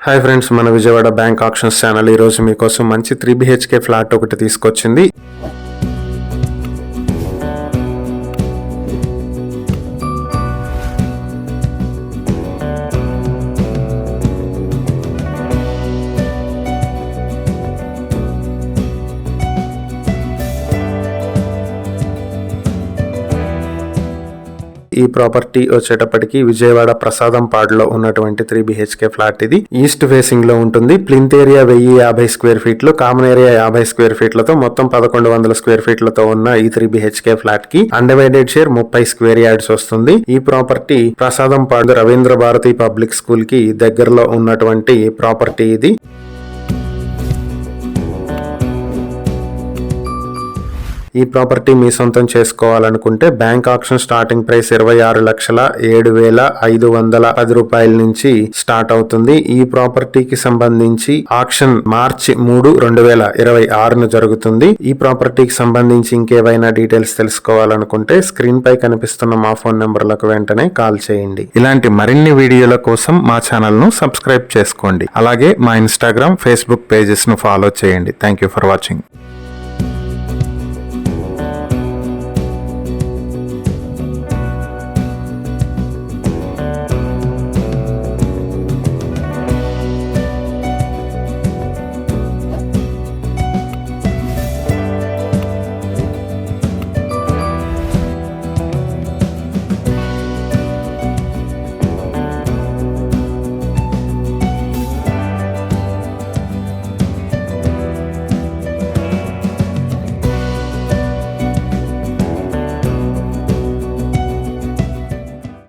Hi friends, మన Vijayawada bank actions channel ఈరోజు మీకోసం మంచి 3 BHK ఫ్లాట్ ఒకటి తీసుకొచ్చింది. ఈ ప్రాపర్టీ వచ్చేటప్పటికి విజయవాడ ప్రసాదం పాడులో ఉన్నటువంటి 3 BHK ఫ్లాట్. ఇది ఈస్ట్ ఫేసింగ్ లో ఉంటుంది. ప్లింత్ ఏరియా 1050 స్క్వేర్ ఫీట్లు, కామన్ ఏరియా 50 స్క్వేర్ ఫీట్లతో మొత్తం 1100 స్క్వేర్ ఫీట్లతో ఉన్న ఈ 3 BHK ఫ్లాట్ కి అన్డివైడెడ్ షేర్ 30 స్క్వేర్ యార్డ్స్ వస్తుంది. ఈ ప్రాపర్టీ ప్రసాదం పాడు రవీంద్ర భారతి పబ్లిక్ స్కూల్ కి దగ్గరలో ఉన్నటువంటి ప్రాపర్టీ ఇది. ఈ ప్రాపర్టీ మీ సొంతం చేసుకోవాలనుకుంటే బ్యాంక్ ఆక్షన్ స్టార్టింగ్ ప్రైస్ 26,07,510 రూపాయల నుంచి స్టార్ట్ అవుతుంది. ఈ ప్రాపర్టీకి సంబంధించి ఆక్షన్ మార్చి 3, 2026 జరుగుతుంది. ఈ ప్రాపర్టీకి సంబంధించి ఇంకేవైనా డీటెయిల్స్ తెలుసుకోవాలనుకుంటే స్క్రీన్ పై కనిపిస్తున్న మా ఫోన్ నెంబర్లకు వెంటనే కాల్ చేయండి. ఇలాంటి మరిన్ని వీడియోల కోసం మా ఛానల్ ను సబ్స్క్రైబ్ చేసుకోండి. అలాగే మా ఇన్స్టాగ్రామ్, ఫేస్బుక్ పేజెస్ ను ఫాలో చేయండి. Thank you for watching.